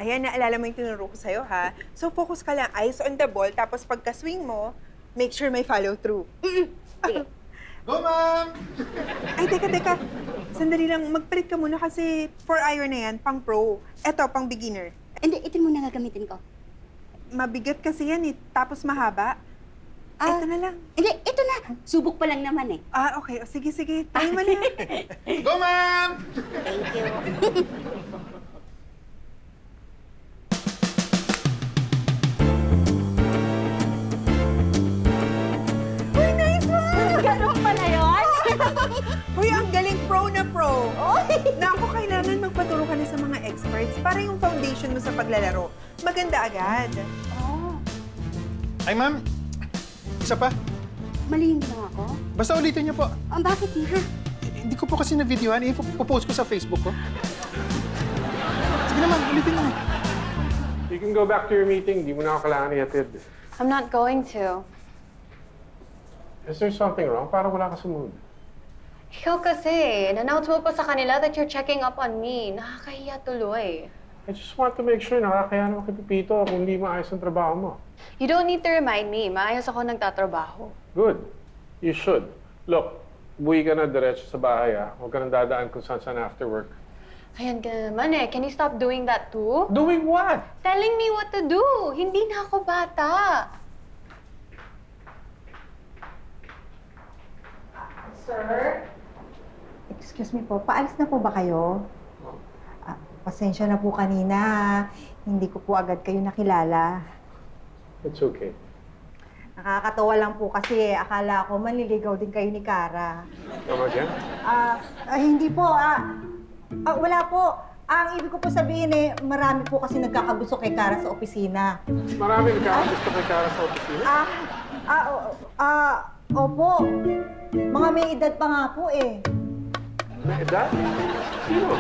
Ayan, naalala mo yung tinuro ko sa'yo, ha? So, focus ka lang, eyes on the ball, tapos pagka-swing mo, make sure may follow-through. Sige. Go, ma'am! Ay, teka. Sandali lang, mag-print ka muna kasi 4-iron na yan, pang pro. Eto, pang beginner. Hindi, ito muna gagamitin ko. Mabigat kasi yan eh, tapos mahaba. Eto na lang. Hindi, ito na. Subok pa lang naman eh. Ah, okay. O, sige. Tayo mo na. Go, ma'am! Thank you. Uy, nice one! Ganun pala yun? Uy, ang galing pro na pro. Oy! Naku, kailangan magpaturo ka na sa mga experts para yung foundation mo sa paglalaro maganda agad. Oh, Ay, ma'am. Isa pa. mali yung ginawa ko? Basta ulitin niyo po. Bakit nga? Hindi ko po kasi na-videohan. Ipopost ko sa Facebook ko. Sige naman, ulitin mo. You can go back to your meeting. Di mo na ako kailangan ihatid. I'm not going to. Is there something wrong? Parang wala ka sa mood. Ikaw kasi, in-announce mo pa sa kanila that you're checking up on me. Nakakahiya tuloy. I just want to make sure nakakaya naman kay Pipito kung hindi maayos ang trabaho mo. You don't need to remind me. Maayos ako nagtatrabaho. Good. You should. Look, buwi ka na diretso sa bahay, ah. Huwag ka nang dadaan kung saan after work. Ayan ka naman eh. Can you stop doing that too? Doing what? Telling me what to do. Hindi na ako bata. Sir? Excuse me po, paalis na po ba kayo? Pasensya na po kanina. Hindi ko po agad kayo nakilala. It's okay. Nakakatawa lang po kasi akala ko manliligaw din kayo ni Kara. Come again? Hindi po. Wala po. Ang ibig ko po sabihin marami po kasi nagkakagusto kay Kara sa opisina. Marami nagkakagusto kay Kara sa opisina. Opo. Mga may edad pa nga po eh. May edad? Sino?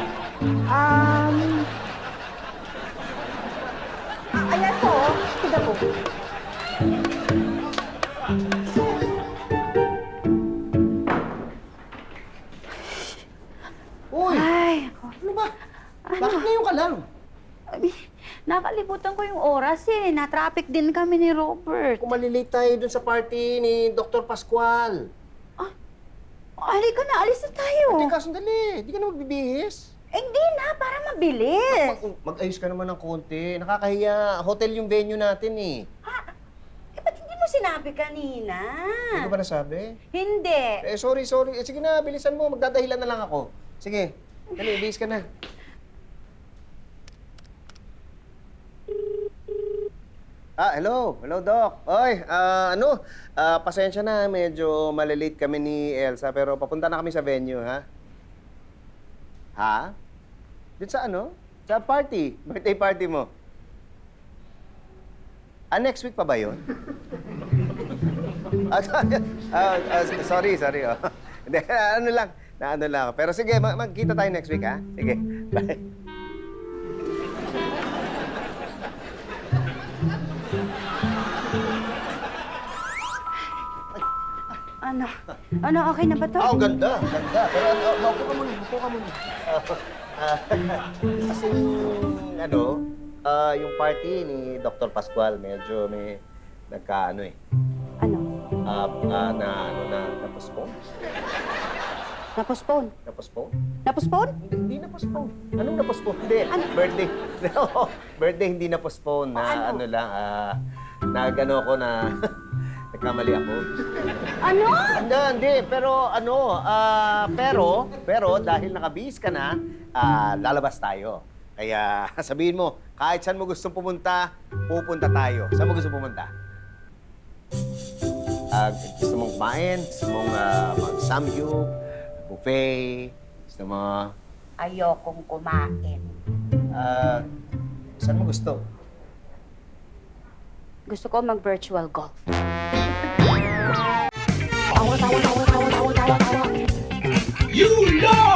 Ayan po. Sige po. Uy! Ay, Ano ba? Bakit ngayon ka lang? nakalimutan ko yung oras eh. Na-traffic din kami ni Robert. Kung malilate tayo dun sa party ni Dr. Pascual. Halika na, alis na tayo. Teka, sandali. Di ka na magbibihis. Hindi na, para mabilis. Mag-ayos ka naman ng konti. Nakakahiya. Hotel yung venue natin eh. Ba't hindi mo sinabi kanina? Hindi ko ba nasabi? Hindi. Sorry. Sige na, bilisan mo. Magdadahilan na lang ako. Sige. Dali, bihis ka na. Hello. Hello, Doc. Oy, pasensya na. Medyo malilate kami ni Elsa, pero papunta na kami sa venue, ha? Ha? Dito sa Sa party. Birthday party mo. Next week pa ba yun? Sorry. Hindi, ano lang. Pero sige, magkita tayo next week, ha? Sige, bye. Okay na ba to? Ang ganda. Pero upo ka muna. Kasi yung party ni Dr. Pascual, medyo may nagka-ano eh. Ano? Na-postpone? Na-postpone? Na-postpone? Na-postpone? Hindi na-postpone. Anong na-postpone? Hindi. Ano? Birthday. Birthday hindi na-postpone. Nagkamali ako. Ano? Hindi. Pero dahil nakabihis ka na, lalabas tayo. Kaya sabihin mo, kahit saan mo gustong pupunta, pupunta tayo. Saan mo gusto pumunta? Gusto mong kumain? Gusto mong mag-samgyup? Buffet? Gusto mo? Ayokong kumain. Saan mo gusto? Gusto ko mag-virtual golf. You lost!